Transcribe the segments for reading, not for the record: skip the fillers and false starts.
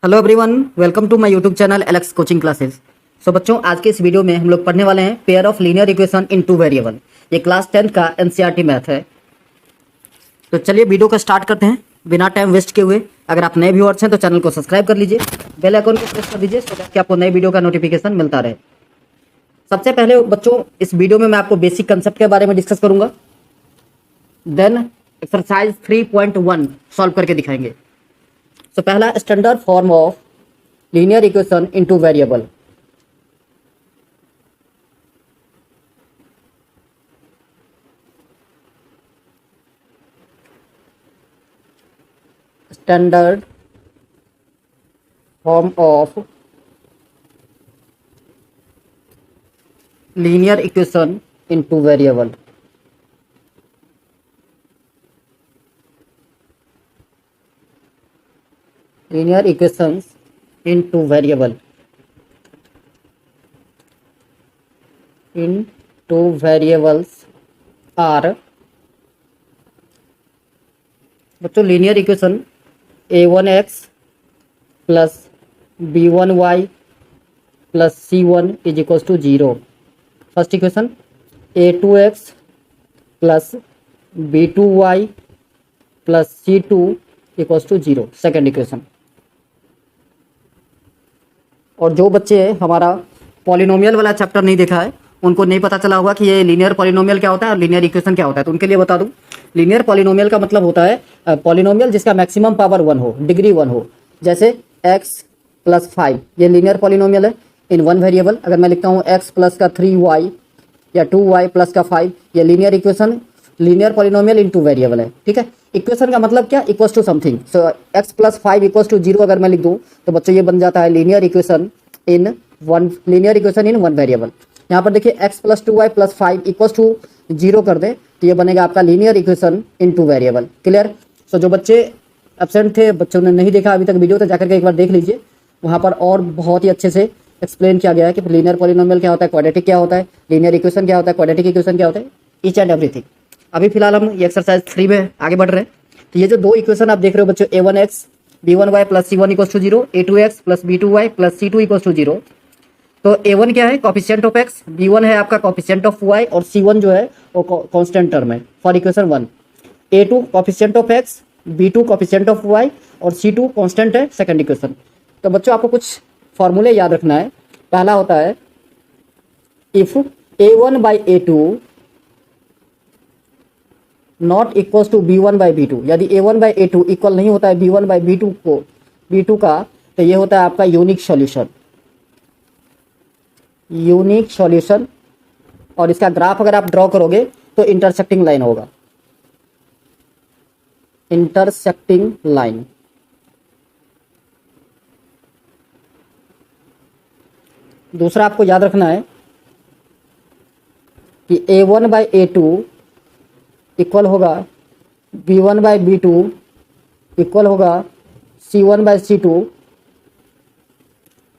Hello everyone, welcome to my YouTube channel Alex coaching classes. So बच्चों, आज के इस वीडियो में हम लोग पढ़ने वाले हैं pair of linear equation in two variable. ये क्लास 10 का एनसीईआरटी मैथ है। तो चलिए वीडियो को स्टार्ट करते हैं बिना टाइम वेस्ट किए हुए। अगर आप नए व्यूअर्स हैं तो चैनल को सब्सक्राइब कर लीजिए, बेल आइकन को प्रेस कर दीजिए कि आपको नए वीडियो का नोटिफिकेशन मिलता रहे। सबसे पहले बच्चों, इस वीडियो में मैं आपको बेसिक कंसेप्ट के बारे में डिस्कस करूंगा, देन एक्सरसाइज 3.1 सॉल्व करके दिखाएंगे। तो पहला, standard form of linear equation into variable. Standard form of linear equation into variable. Linear equations into variable into variables are बच्चों linear equation a1x plus b1y plus c1 is equal to 0। First equation a2x plus b2y plus c2 equal to 0, second equation. और जो बच्चे हमारा polynomial वाला chapter नहीं देखा है, उनको नहीं पता चला होगा कि ये लीनियर पॉलिनोमियल क्या होता है और लीनियर इक्वेशन क्या होता है, तो उनके लिए बता दूं। लीनियर पॉलिनोमियल का मतलब होता है पॉलिनोमियल जिसका मैक्सिमम पावर 1 हो, डिग्री 1 हो। जैसे x प्लस 5 ये लीनियर पॉलिनोमियल है इन वन वेरिएबल। अगर मैं लिखता हूँ x प्लस का 3y या 2y प्लस का 5, ये linear equation, linear polynomial in two variable है। ठीक है, इक्वेशन का मतलब क्या, equals to something. So x plus 5 equals to 0 अगर मैं लिख दूं तो बच्चों ये बन जाता है linear equation in one variable. यहाँ पर देखिए x plus 2y plus 5 equals to 0 कर दें तो ये बनेगा आपका linear equation in two variable. Clear. So जो बच्चे एब्सेंट थे, बच्चों ने नहीं देखा अभी तक वीडियो, तो जाकर के एक बार देख लीजिए, वहाँ पर और बहुत ही अच्छे से एक्सप्लेन किया गया है कि लीनियर पॉलिनोमियल क्या होता है, क्वाड्रेटिक क्या होता है, लीनियर इक्वेशन क्या होता है, क्वाड्रेटिक इक्वेशन क्या होता है, ईच एंड एवरीथिंग। अभी फिलहाल हम ये एक्सरसाइज 3 में आगे बढ़ रहे हैं। तो ये जो दो इक्वेशन आप देख रहे हो बच्चों, a1x b1y plus c1 equals to 0, a2x plus b2y plus c2 equals to 0। तो a1 क्या है, कॉफिशिएंट ऑफ x, b1 है आपका कॉफिशिएंट ऑफ y, और c1 जो है वो कांस्टेंट टर्म है for equation 1। a2 coefficient of x, b2 coefficient of y और c2 कांस्टेंट है, सेकंड इक्वेशन। तो बच्चों आपको कुछ फॉर्मूले याद रखना है। पहला होता है if a1 by a2 not equals to b1 by b2, यदि a1 बाई a2 इक्वल नहीं होता है b1 बाई b2 का, तो ये होता है आपका यूनिक सॉल्यूशन। Unique solution. और इसका ग्राफ अगर आप ड्रॉ करोगे तो इंटरसेक्टिंग लाइन होगा, इंटरसेक्टिंग लाइन। दूसरा आपको याद रखना है कि a1 बाई a2 इक्वल होगा b1 बाई b2 इक्वल होगा c1 बाई c2।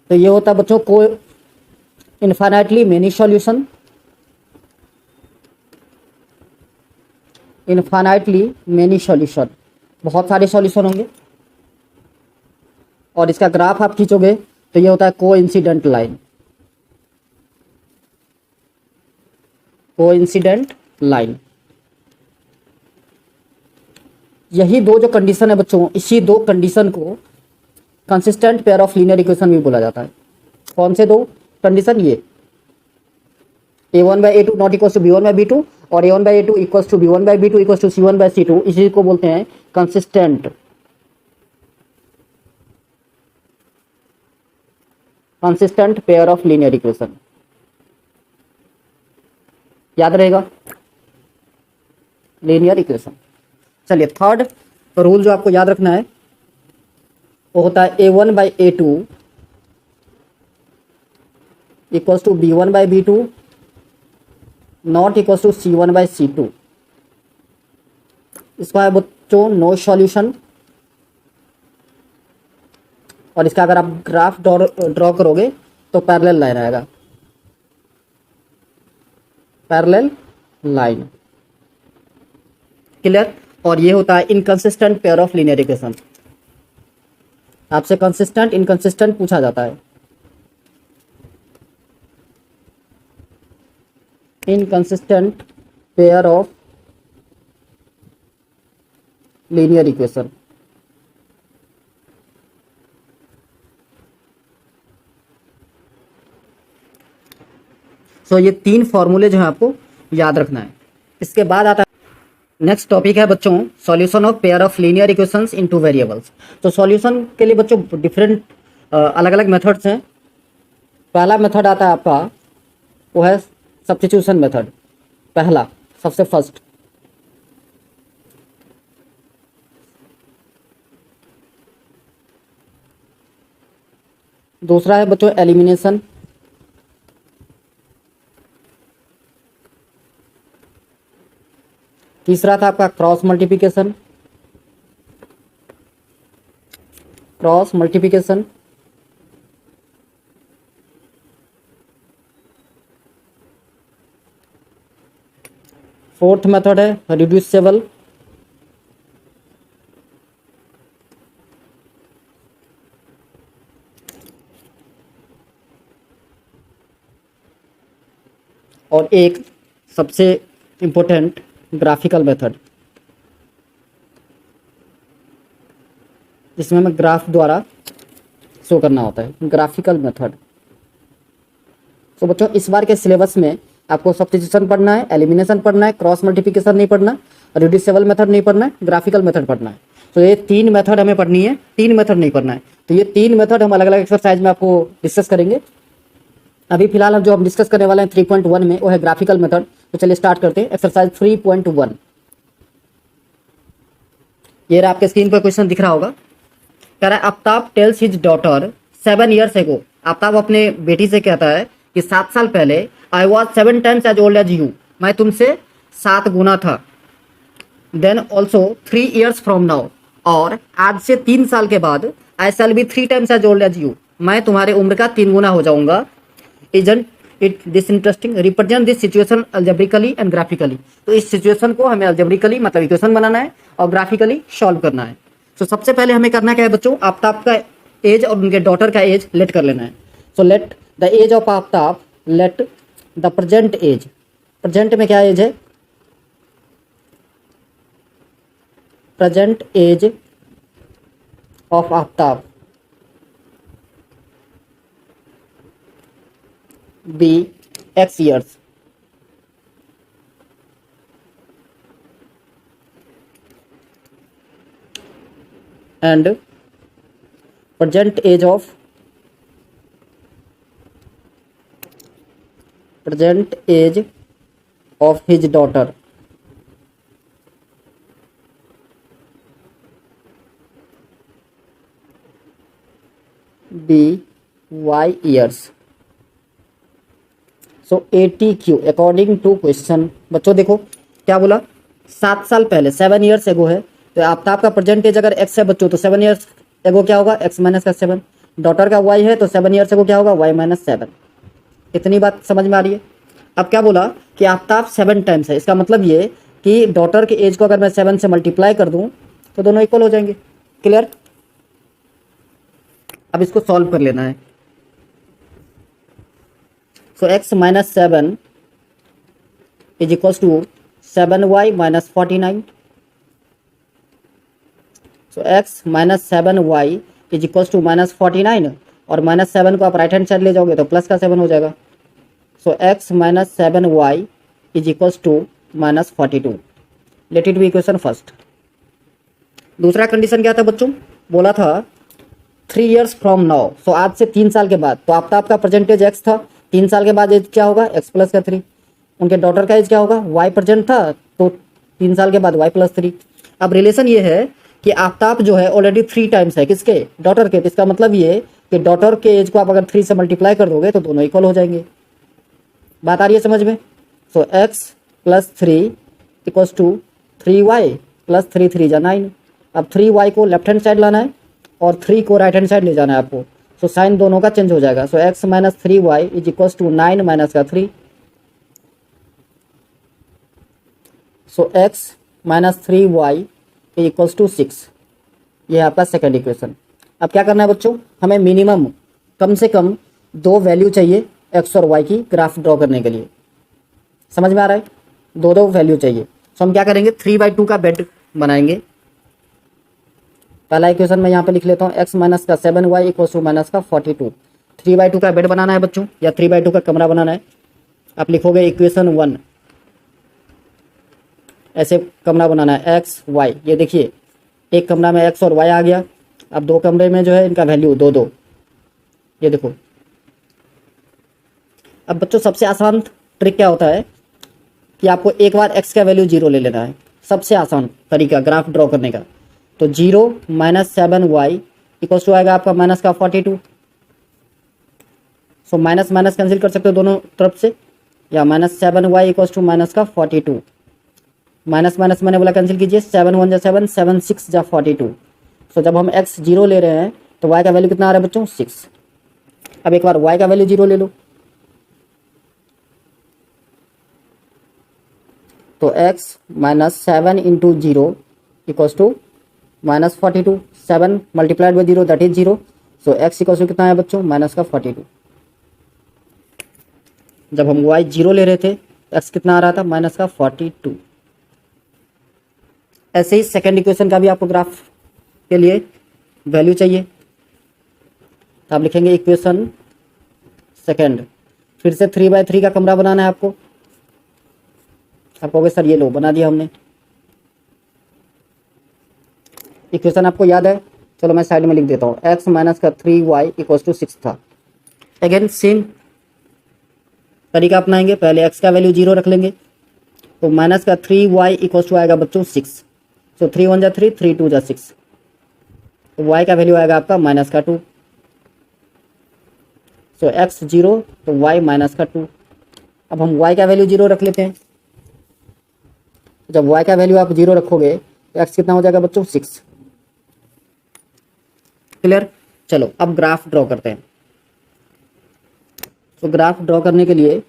तो ये होता है बच्चों को infinitely many solution, infinitely many solution, बहुत सारे सॉल्यूशन होंगे। और इसका ग्राफ आप खींचोगे तो ये होता है कोइंसिडेंट लाइन, कोइंसिडेंट लाइन। यही दो जो कंडीशन है बच्चों, इसी दो कंडीशन को consistent pair of linear equation भी बोला जाता है। कौन से दो कंडीशन, ये a1 by a2 not equal to b1 by b2 और a1 by a2 equal to b1 by b2 equal to c1 by c2, इसी को बोलते हैं consistent, consistent pair of linear equation. याद रहेगा, लीनियर इक्वेशन। चलिए third rule जो आपको याद रखना है वो होता है a1 by a2 equals to b1 by b2 not equals to c1 by c2। इसका है बच्चों नो सॉल्यूशन। और इसका अगर आप ग्राफ ड्रॉ करोगे तो पैरेलल लाइन आएगा, पैरेलल लाइन। क्लियर। और ये होता है inconsistent pair of linear equation. आपसे कंसिस्टेंट इनकंसिस्टेंट पूछा जाता है। Inconsistent pair of linear equation. So ये 3 फॉर्मूले जो है आपको याद रखना है। इसके बाद आता है नेक्स्ट टॉपिक है बच्चों, solution of pair of linear equations into variables. तो सॉल्यूशन के लिए बच्चों डिफरेंट अलग अलग मेथड्स हैं। पहला मेथड आता है आपका, वो है सब्स्टिट्यूशन मेथड, पहला सबसे फर्स्ट। दूसरा है बच्चों एलिमिनेशन। तीसरा था आपका cross multiplication. Cross multiplication. Fourth method है रिड्यूसिबल। और एक सबसे इंपॉर्टेंट ग्राफिकल मेथड, जिसमें हमें ग्राफ द्वारा शो करना होता है, ग्राफिकल मेथड। तो बच्चों इस बार के सिलेबस में आपको सब्स्टिट्यूशन पढ़ना है, एलिमिनेशन पढ़ना है, क्रॉस मल्टीप्लिकेशन नहीं पढ़ना, रिड्यूसिबल मेथड नहीं पढ़ना है, ग्राफिकल मेथड पढ़ना है। तो ये 3 मेथड हमें पढ़नी है, 3 मेथड नहीं पढ़ना है। तो ये 3 मेथड हम अलग अलग एक्सरसाइज में आपको डिस्कस करेंगे। अभी फिलहाल हम जो हम डिस्कस करने वाले हैं 3.1 में, वो है ग्राफिकल मेथड। तो चलिए स्टार्ट करते हैं एक्सरसाइज 3.1। ये रहा आपके स्क्रीन पर क्वेश्चन दिख रहा होगा। कह रहा है Aftab tells his daughter 7 years ago। Aftab अपने बेटी से कहता है कि 7 साल पहले I was 7 times as old as you, मैं तुमसे 7 गुना था। Then also 3 years from now, और आज से 3 साल के बाद I shall be 3 times as old as you, मैं तुम्हारे उम्र का 3 गुना हो जाऊंगा। Isn't it this interesting, represent this situation algebraically and graphically. तो इस सिचुएशन को हमें अल्जेब्रिकली मतलब इक्वेशन बनाना है और ग्राफिकली सॉल्व करना है। तो सबसे पहले हमें करना क्या है बच्चों, आफ्ताब का एज और उनके डॉटर का एज लेट कर लेना है। So let the age of Aftab, let the present age, present में क्या एज है, present age of Aftab be x years। and present age of his daughter be y years। So ATQ according to question. बच्चों देखो क्या बोला, 7 साल पहले 7 years एगो है, तो आफ्ताब का प्रेजेंट एज अगर x है बच्चों तो 7 years एगो क्या होगा, x माइनस का 7। डॉटर का y है तो 7 years एगो क्या होगा, y माइनस 7। इतनी बात समझ में आ रही है। अब क्या बोला कि आफ्ताब 7 times है, इसका मतलब ये कि डॉटर के एज को अगर मैं 7 से मल्टीप्लाई कर दूं तो दोनों इक्वल हो जाएंगे। क्लियर। अब इसको सॉल्व कर लेना है। So x minus 7 is equals to 7y minus 49। So x minus 7y is equals to minus 49, और माइनस 7 को आप राइट हैंड साइड ले जाओगे तो प्लस का 7 हो जाएगा। So x minus 7y is equals to minus 42। Let it be equation first. दूसरा कंडीशन क्या था बच्चों, बोला था 3 years फ्रॉम नाउ। सो आज से 3 साल के बाद, तो आपका परसेंटेज x था, 3 साल के बाद एज क्या होगा, x प्लस का 3। उनके डॉटर का एज क्या होगा, y प्रेजेंट था, तो 3 साल के बाद y प्लस 3। अब रिलेशन ये है कि आफ्ताब जो है ऑलरेडी 3 times है किसके, डॉटर के। तो इसका मतलब ये कि डॉटर के एज को आप अगर 3 से मल्टीप्लाई कर दोगे तो दोनों इक्वल हो जाएंगे। बात आ रही है समझ में। So x plus 3 equals to 3y plus 3 3 जा 9। अब 3y को लेफ्ट हैंड साइड लाना है और 3 को राइट हैंड साइड ले जाना है आपको। सो साइन दोनों का चेंज हो जाएगा। So x minus 3y is equals to 9 minus का 3। So x minus 3y is equals to 6। ये है आपका सेकेंड इक्वेशन। अब क्या करना है बच्चों, हमें मिनिमम कम से कम 2 वैल्यू चाहिए एक्स और वाई की ग्राफ ड्रॉ करने के लिए। समझ में आ रहा है, 2 वैल्यू चाहिए। तो हम क्या करेंगे, 3/2 का बेड बनाएंगे। पहला इक्वेशन मैं यहाँ पे लिख लेता हूँ, x माइनस का 7y इक्वल टू माइनस का 42। 3/2 का बेड बनाना है बच्चों, या 3/2 का कमरा बनाना है। आप लिखोगे इक्वेशन 1, ऐसे कमरा बनाना है x y। ये देखिए एक कमरा में x और y आ गया। अब 2 कमरे में जो है इनका वैल्यू 2 ये देखो। अब बच्चों सबसे आसान ट्रिक क्या होता है कि आपको एक बार x का वैल्यू 0 ले लेना है। सबसे आसान तरीका ग्राफ ड्रॉ करने का। तो 0 माइनस 7y इक्वल टू आएगा आपका माइनस का 42। सो माइनस माइनस कैंसिल कर सकते हो दोनों तरफ से, या minus 7y equal to minus का 42। माइनस माइनस मैंने बोला कैंसिल कीजिए, 7 1 जा 7, 7 6 जा 42। सो जब हम x 0 ले रहे हैं तो y का वैल्यू कितना आ रहा है बच्चों, 6। अब एक बार y का वैल्यू 0 ले लो, तो x minus 7 into 0 equals to minus 42। 7 multiplied by 0 that is 0। So x equals to कितना है बच्चों, माइनस का 42। जब हम y 0 ले रहे थे x कितना आ रहा था, माइनस का 42। ऐसे ही सेकेंड इक्वेशन का भी आपको ग्राफ के लिए वैल्यू चाहिए, तो आप लिखेंगे इक्वेशन सेकेंड। फिर से 3/3 का कमरा बनाना है आपको। आप कहोगे सर ये लो बना दिया हमने। इक्वेशन आपको याद है, चलो मैं साइड में लिख देता हूँ, x माइनस का 3y इक्वल्स टू 6 था। अगेन सेम तरीका अपनाएंगे, पहले x का वैल्यू 0 रख लेंगे, तो माइनस का 3y इक्वल्स टू आएगा बच्चों 6। सो 3 1 जा 3, 3 2 जा 6, तो y का वैल्यू आएगा आपका माइनस का 2। सो x 0 तो y माइनस का 2। अब हम y का वैल्यू 0 रख लेते हैं। जब y का वैल्यू आप 0 रखोगे तो x कितना हो जाएगा बच्चों, 6। क्लियर। चलो अब ग्राफ ड्रॉ करते हैं। तो ग्राफ ड्रॉ करने के लिए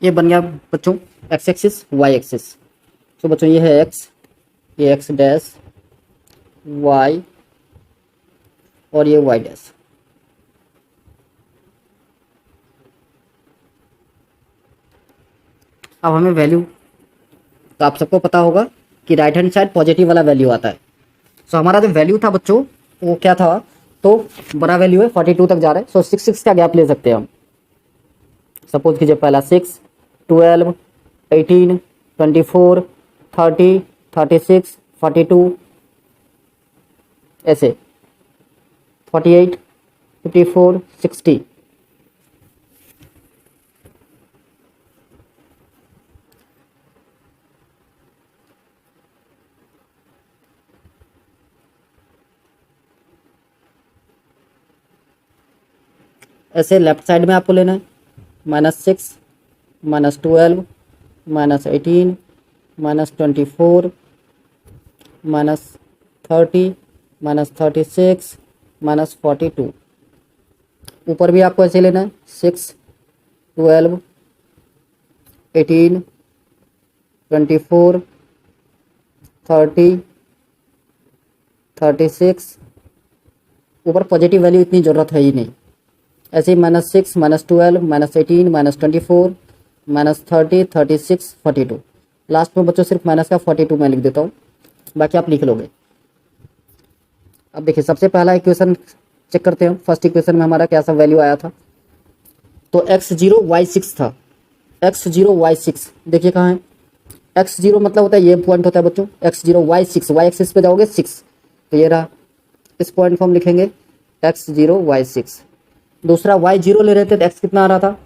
ये बन गया बच्चों x एक्सिस y एक्सिस। तो बच्चों ये है x, ये x डैश, y और ये y डैश। अब हमें वैल्यू, तो आप सबको पता होगा कि राइट हैंड साइड पॉजिटिव वाला वैल्यू आता है। सो हमारा जो वैल्यू था बच्चों वो क्या था, तो बड़ा वैल्यू है 42 तक जा रहा है। सो 6 6 का गैप ले सकते हैं हम। सपोज कीजिए पहला 6, 12, 18, 24, 30, 36, 42, ऐसे 48, 54, 60। ऐसे लेफ्ट साइड में आपको लेना है, -6, -12, -18, -24, -30, -36, -42। ऊपर भी आपको ऐसे लेना है, 6, 12, 18, 24, 30, 36। ऊपर पॉजिटिव वैल्यू इतनी ज़रूरत है ही नहीं। ऐसे ही -6, -12, -18, -24, -30, 36, 42। लास्ट में बच्चों सिर्फ माइनस का 42 मैं लिख देता हूँ, बाकी आप लिख लोगे। अब देखिए सबसे पहला इक्वेशन चेक करते हैं। फर्स्ट इक्वेशन में हमारा क्या सा वैल्यू आया था, तो x0 y6 था। x0 y6 देखिए कहाँ है, x0 मतलब होता है ये पॉइंट होता है बच्चों, x0 y6, y एक्सिस पे जाओगे 6, तो ये रहा, इस पॉइंट को हम लिखेंगे x0 y6। दूसरा y0 ले रहे थे तो x कितना आ रहा था,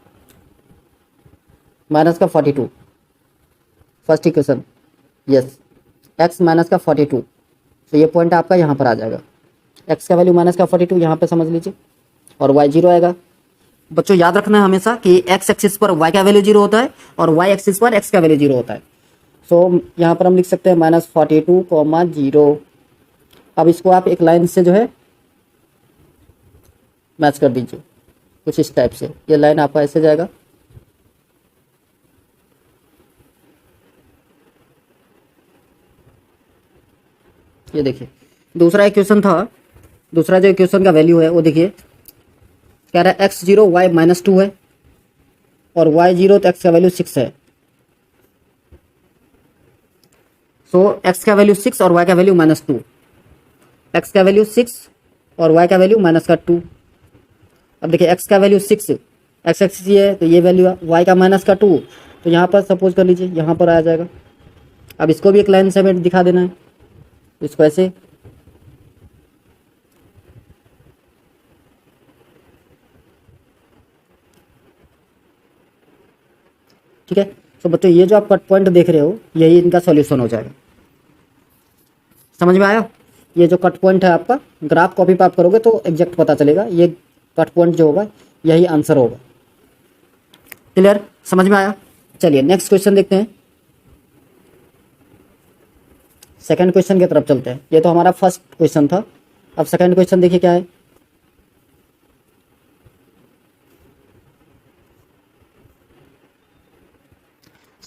माइनस का 42, first equation, yes, x minus का 42, तो ये पॉइंट आपका यहाँ पर आ जाएगा, x का वैल्यू माइनस का 42 यहाँ पे समझ लीजिए, और y0 आएगा। बच्चों याद रखना है हमेशा कि x एक्सिस पर y का वैल्यू 0 होता है और y एक्सिस पर x का वैल्यू 0 होता है। सो यहाँ पर हम लिख सकते हैं -42, 0। अब इसको आप एक लाइन से जो है मैच कर दीजिए कुछ इस टाइप से, ये लाइन आपका ऐसे जाएगा, ये देखिए दूसरा इक्वेशन था, दूसरा जो इक्वेशन का वैल्यू है वो देखिए कह रहा है x0 y -2 है और y0 तो x का वैल्यू 6 है। सो x का वैल्यू 6 और y का वैल्यू -2, x का वैल्यू 6 और y का वैल्यू -2। अब देखिए x का वैल्यू 6, x एक्सिस ये है तो ये वैल्यू है, y का -2, तो यहाँ पर सपोज कर लीजिए यहाँ पर आ जाएगा। अब इसको भी एक लाइन से हमें दिखा देना है, इसको ऐसे, ठीक है। तो बच्चों ये जो आप कट पॉइंट देख रहे हो यही इनका सॉल्यूशन हो जाएगा, समझ में आया। ये जो कट पॉइंट है आपका ग्राफ कॉपी पे आप करोगे तो एग्जैक्ट पता चलेगा, ये कट पॉइंट जो होगा यही आंसर होगा। क्लियर, समझ में आया। चलिए नेक्स्ट क्वेश्चन देखते हैं, सेकंड क्वेश्चन की तरफ चलते हैं। ये तो हमारा फर्स्ट क्वेश्चन था, अब सेकंड क्वेश्चन देखिए क्या है।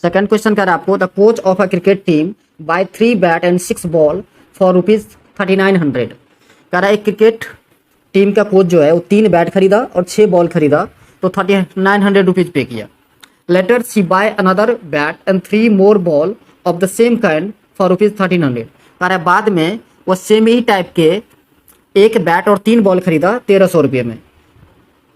सेकंड क्वेश्चन कह रहा है आपको, the coach of a cricket team buy 3 bat and 6 ball for ₹3900। कह रहा है एक क्रिकेट टीम का कोच जो है वो 3 बैट खरीदा और 6 बॉल खरीदा तो ₹3900 पे किया। Later she buy another bat and 3 more ball of the same kind for ₹1300। कह रहा है बाद में वो सेम ही टाइप के एक बैट और 3 बॉल खरीदा ₹1300 में।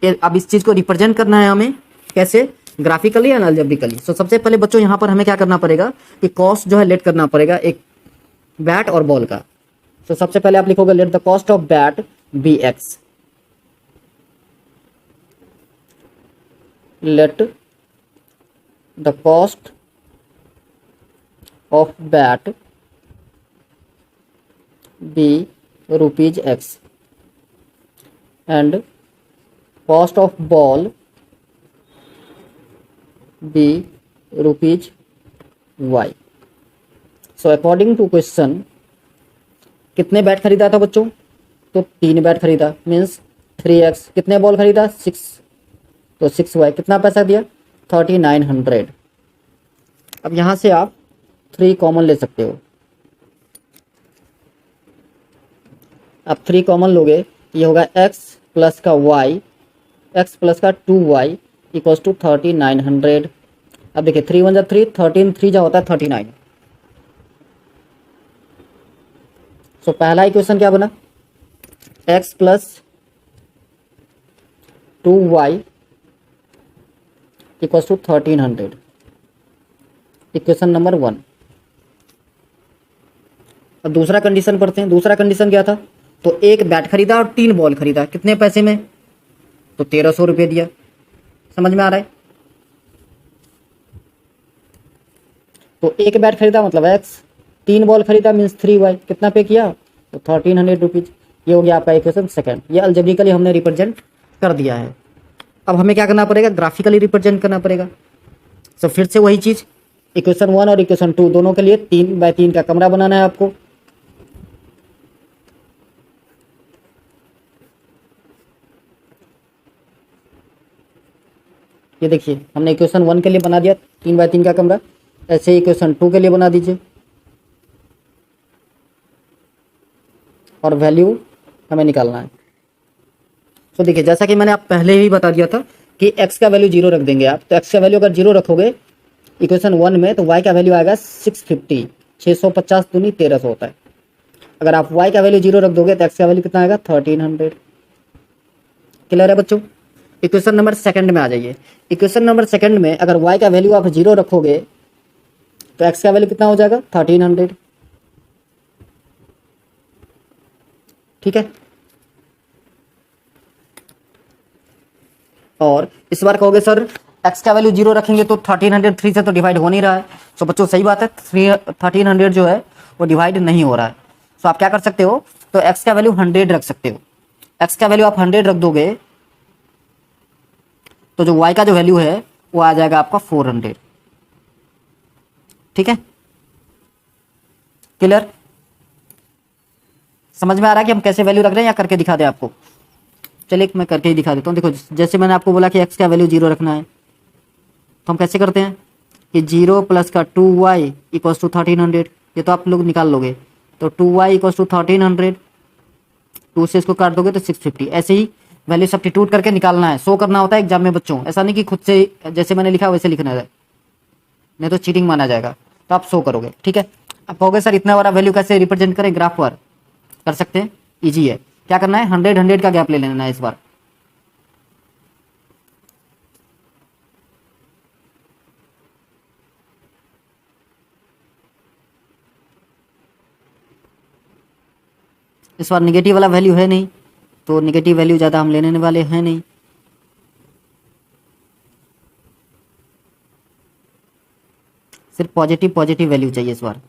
अब इस चीज़ को रिप्रेजेंट करना है हमें कैसे, ग्राफिकली एंड अलजेब्रिकली। सो सबसे पहले बच्चों यहाँ पर हमें क्या करना पड़ेगा कि कॉस्ट जो है लेट करना पड़ेगा एक बैट और बॉल का। सो सबसे पहले आप लिखोगे let the cost of bat be X, let the cost of bat be ₹X and cost of ball be ₹Y। So according to question कितने बैट खरीदा था बच्चों, तो 3 बैट खरीदा मीन्स 3x, कितने बॉल खरीदा 6, तो 6y, कितना पैसा दिया 3900। अब यहाँ से आप 3 कॉमन ले सकते हो, अब 3 कॉमन लोगे ये होगा x प्लस का y, x प्लस का 2y इक्वल्स टू 3900। अब देखिए 3 1 जा 3, 13 3 जा होता है 39। सो पहला इक्वेशन क्या बना, x plus 2y equals to 1300, equation number 1। अब दूसरा कंडीशन पढ़ते हैं। दूसरा कंडीशन क्या था, तो एक बैट खरीदा और 3 बॉल खरीदा, कितने पैसे में, तो ₹1300 दिया। समझ में आ रहा है। तो एक बैट खरीदा मतलब x, 3 बॉल खरीदा मीन्स 3y, कितना पे किया, तो ₹1300। ये हो गया आपका इक्वेशन सेकंड। ये अलजेब्रिकली हमने रिप्रेजेंट कर दिया है। अब हमें क्या करना पड़ेगा, ग्राफिकली रिप्रेजेंट करना पड़ेगा। तो फिर से वही चीज़, इक्वेशन 1 और इक्वेशन 2 दोनों के लिए 3x3 का कमरा बनाना है आपको। ये देखिए हमने इक्वेशन 1 के लिए बना दिया 3x3 का कमरा, ऐसे ही इक्वेशन 2 के लिए बना दीजिए और वैल्यू हमें निकालना है। तो देखिए जैसा कि मैंने आप पहले ही बता दिया था कि x का वैल्यू 0 रख देंगे आप, तो x का वैल्यू अगर 0 रखोगे इक्वेशन 1 में तो y का वैल्यू आएगा 650, 650 दूनी 1300 होता है। अगर आप y का वैल्यू 0 रख दोगे तो x का वैल्यू कितना आएगा 1300। क्लियर है बच्चों। इक्वेशन नंबर सेकंड में आ जाइए। इक्वेशन नंबर सेकंड में अगर y का वैल्यू आप 0 रखोगे तो x का वैल्यू कितना हो जाएगा 1300। ठीक है, और इस बार कहोगे सर x का वैल्यू 0 रखेंगे तो 1300 3 से तो डिवाइड हो नहीं रहा है। तो बच्चों सही बात है, 1300 जो है वो डिवाइड नहीं हो रहा है। तो आप क्या कर सकते हो, तो x का वैल्यू 100 रख सकते हो। x का वैल्यू आप 100 रख दोगे तो जो y का जो वैल्यू है वो आ जाएगा आपका 400। ठीक है, क्लियर? समझ में आ रहा है कि हम कैसे वैल्यू रख रहे हैं या करके दिखा दें आपको? चलिए मैं करके ही दिखा देता हूँ। देखो जैसे मैंने आपको बोला कि x का वैल्यू 0 रखना है, तो हम कैसे करते हैं कि 0 प्लस का 2y इक्वल्स टू 1300, ये तो आप लोग निकाल लोगे। तो 2y इक्वल्स टू 1300, 2 से इसको काट दोगे तो 650। ऐसे ही वैल्यू सब्स्टिट्यूट करके निकालना है, शो करना होता है एग्जाम में बच्चों। ऐसा नहीं कि खुद से जैसे मैंने लिखा वैसे लिखना है, नहीं तो चीटिंग माना जाएगा। तो आप शो करोगे। ठीक है, अब कहोगे सर इतना बड़ा वैल्यू कैसे रिप्रेजेंट करें ग्राफ पर? कर सकते हैं, ईजी है। क्या करना है, 100 का गैप ले लेना है इस बार। इस बार निगेटिव वाला वैल्यू है नहीं, तो निगेटिव वैल्यू ज़्यादा हम लेने वाले हैं नहीं। सिर्फ पॉजिटिव पॉजिटिव वैल्यू चाहिए इस बार।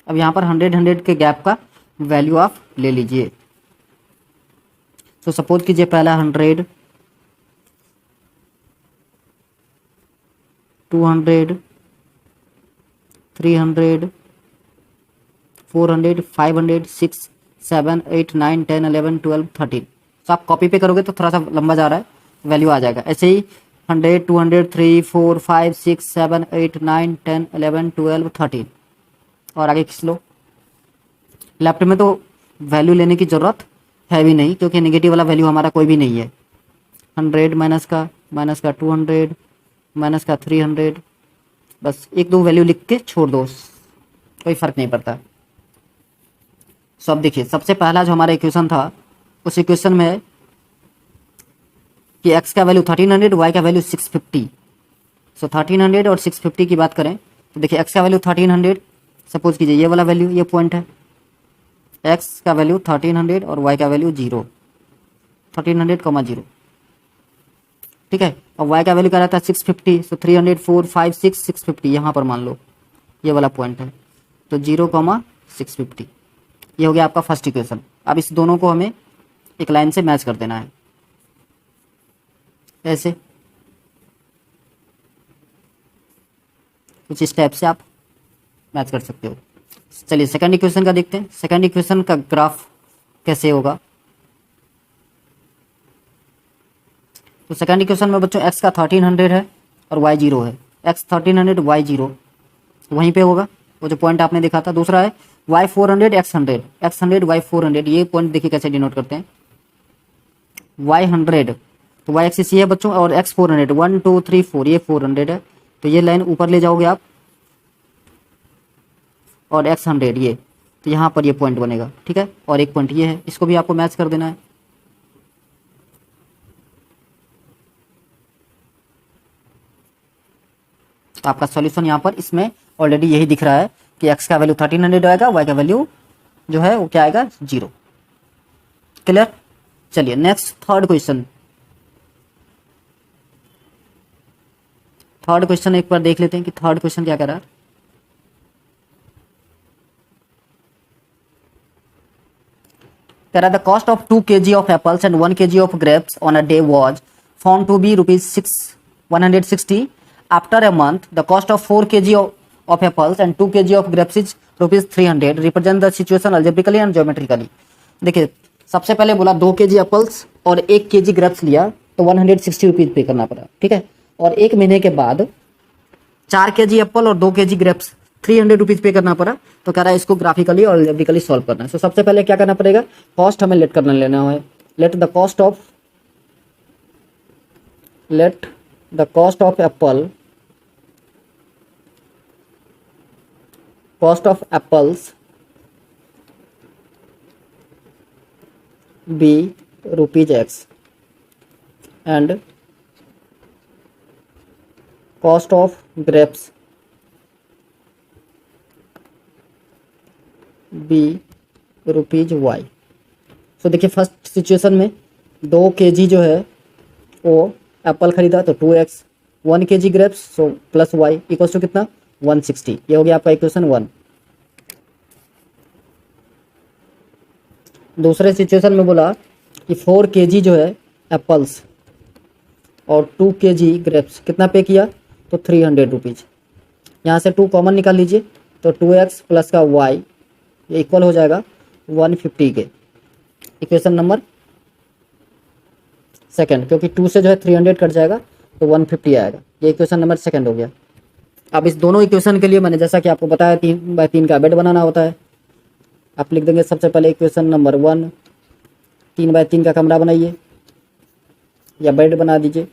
अब यहाँ पर 100 के गैप का वैल्यू आप ले लीजिए। तो सपोज कीजिए पहला 100, 200, 300, 400, 500, 6, 7, 8, 9, 10, 11, 12, 13। तो आप कॉपी पे करोगे तो थोड़ा सा लंबा जा रहा है, वैल्यू आ जाएगा। ऐसे ही 100, 200, 3, 4, 5, 6, 7, 8, 9, 10, 11, 12, 13 और आगे खींच लो। लेफ्ट में तो वैल्यू लेने की ज़रूरत है भी नहीं, क्योंकि नेगेटिव वाला वैल्यू हमारा कोई भी नहीं है। 100 माइनस का 200 माइनस का 300, बस एक दो वैल्यू लिख के छोड़ दो, कोई फ़र्क नहीं पड़ता। सो अब देखिए, सबसे पहला जो हमारा इक्वेशन था, उस इक्वेशन में है कि x का वैल्यू 1300, y का वैल्यू 650। सो 1300 और 650 की बात करें तो देखिए x का वैल्यू 1300, सपोज कीजिए ये वाला वैल्यू, ये पॉइंट है। x का वैल्यू 1300 और y का वैल्यू 0, 1300, 0। ठीक है, और y का वैल्यू क्या रहता है 650। सो 300, 4, 5, 6, 650 यहाँ पर मान लो ये वाला पॉइंट है। तो 0, 650 ये हो गया आपका फर्स्ट इक्वेशन। अब इस दोनों को हमें एक लाइन से मैच कर देना है, ऐसे कुछ इस टाइप से आप मैच कर सकते हो। चलिए सेकंड इक्वेशन का देखते हैं। सेकंड इक्वेशन का ग्राफ कैसे होगा। तो सेकंड इक्वेशन में बच्चों x का 1300 है और y 0 है। x 1300 y 0 वहीं पे होगा, वो जो पॉइंट आपने देखा था। दूसरा है y 400 x 100, x 100 y 400। ये पॉइंट देखिए कैसे डिनोट करते हैं, y 100 तो y एक्सिस ये है बच्चों, और x 400, 1 2 3 4 ये 400 है। तो ये लाइन ऊपर ले जाओगे आप, और x 100 ये, तो यहाँ पर ये पॉइंट बनेगा। ठीक है, और एक पॉइंट ये है, इसको भी आपको मैच कर देना है। तो आपका सॉल्यूशन यहाँ पर इसमें ऑलरेडी यही दिख रहा है कि x का वैल्यू 1300 आएगा, y का वैल्यू जो है वो क्या आएगा 0। क्लियर? चलिए next third question. Third question एक बार देख लेते हैं कि थर्ड क्वेश्चन क्या कह रहा है। कह रहा the cost of 2 kg of apples and 1 kg of grapes on a day was found to be ₹160। After a month the cost of 4 kg of apples and 2 kg of grapes is ₹300। represent the situation algebraically and geometrically। देखिए सबसे पहले बोला 2 kg apples और 1 kg grapes लिया तो ₹160 पे करना पड़ा। ठीक है, और एक महीने के बाद 4 kg एप्पल और 2 kg ग्रेप्स 300 रुपीज पे करना पड़ा, तो कह रहा है इसको ग्राफिकली और एल्जेब्रिकली सॉल्व करना है। तो सबसे पहले क्या करना पड़ेगा, कॉस्ट हमें लेट करना लेना है। Let the cost of apple, cost of apples be ₹X and cost of grapes be ₹Y। So देखिए फर्स्ट सिचुएशन में 2 kg जो है वो एप्पल खरीदा तो 2x, 1 kg grapes so plus y equals to कितना 160। ये हो गया आपका इक्वेशन 1। दूसरे सिचुएशन में बोला कि 4 kg जो है एप्पल्स और 2 kg ग्रेप्स कितना पे किया तो 300 रुपीज़। यहाँ से 2 कॉमन निकाल लीजिए तो 2x प्लस का y ये इक्वल हो जाएगा 150 के। इक्वेशन नंबर सेकंड, क्योंकि 2 से जो है 300 कट जाएगा तो 150 आएगा। ये इक्वेशन नंबर सेकंड हो गया। अब इस दोनों इक्वेशन के लिए मैंने जैसा कि आपको बताया 3x3 का बेड बनाना होता है। आप लिख देंगे सबसे पहले इक्वेशन नंबर 1, 3x3 का कमरा बनाइए या बेड बना दीजिए।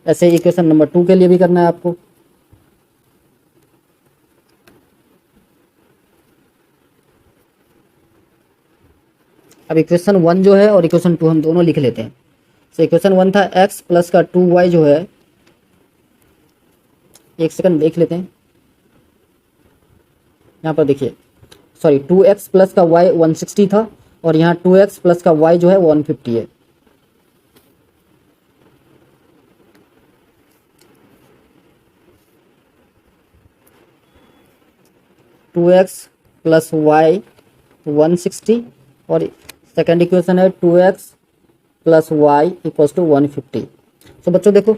ऐसे इक्वेशन नंबर 2 के लिए भी करना है आपको। अब इक्वेशन 1 जो है और इक्वेशन 2 हम दोनों लिख लेते हैं। तो इक्वेशन 1 था x प्लस का 2y जो है, एक सेकंड देख लेते हैं। यहाँ पर देखिए सॉरी 2x प्लस का y 160 था और यहाँ 2x प्लस का y जो है 150 है। टू एक्स प्लस वाई 160 और सेकेंड इक्वेशन है 2x plus y equals to 150। So बच्चों देखो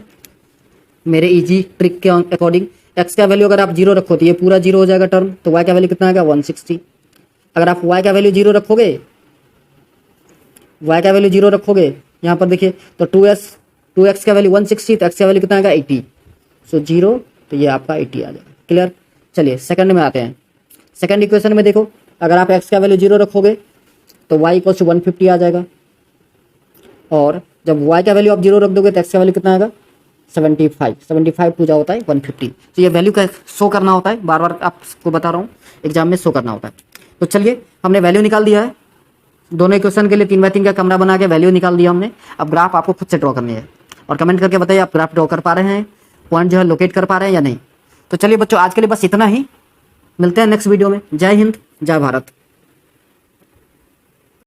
मेरे इजी ट्रिक के अकॉर्डिंग x का वैल्यू अगर आप 0 रखो तो ये पूरा 0 हो जाएगा टर्म, तो y का वैल्यू कितना आएगा 160। अगर आप y का वैल्यू 0 रखोगे, y का वैल्यू 0 रखोगे यहाँ पर देखिए तो 2x का वैल्यू 160 तो x का वैल्यू कितना आएगा 80। सो 0 तो ये आपका 80 आ जाएगा। क्लियर। चलिए सेकंड में आते हैं। सेकंड इक्वेशन में देखो अगर आप x का वैल्यू 0 रखोगे तो y इक्वल्स टू 150 आ जाएगा और जब y का वैल्यू आप 0 रख दोगे तो x का वैल्यू कितना आएगा 75 पूजा होता है 150। तो ये वैल्यू का शो करना होता है, बार बार आपको बता रहा हूँ एग्जाम में शो करना होता है। तो चलिए हमने वैल्यू निकाल दिया है दोनों इक्वेशन के लिए, 3x3 का कमरा बना के वैल्यू निकाल दिया हमने। अब ग्राफ आपको खुद से ड्रॉ करनी है और कमेंट करके बताइए आप ग्राफ ड्रॉ कर पा रहे हैं, पॉइंट जो है लोकेट कर पा रहे हैं या नहीं। तो चलिए बच्चों आज के लिए बस इतना ही, मिलते हैं नेक्स्ट वीडियो में। जय हिंद, जय भारत।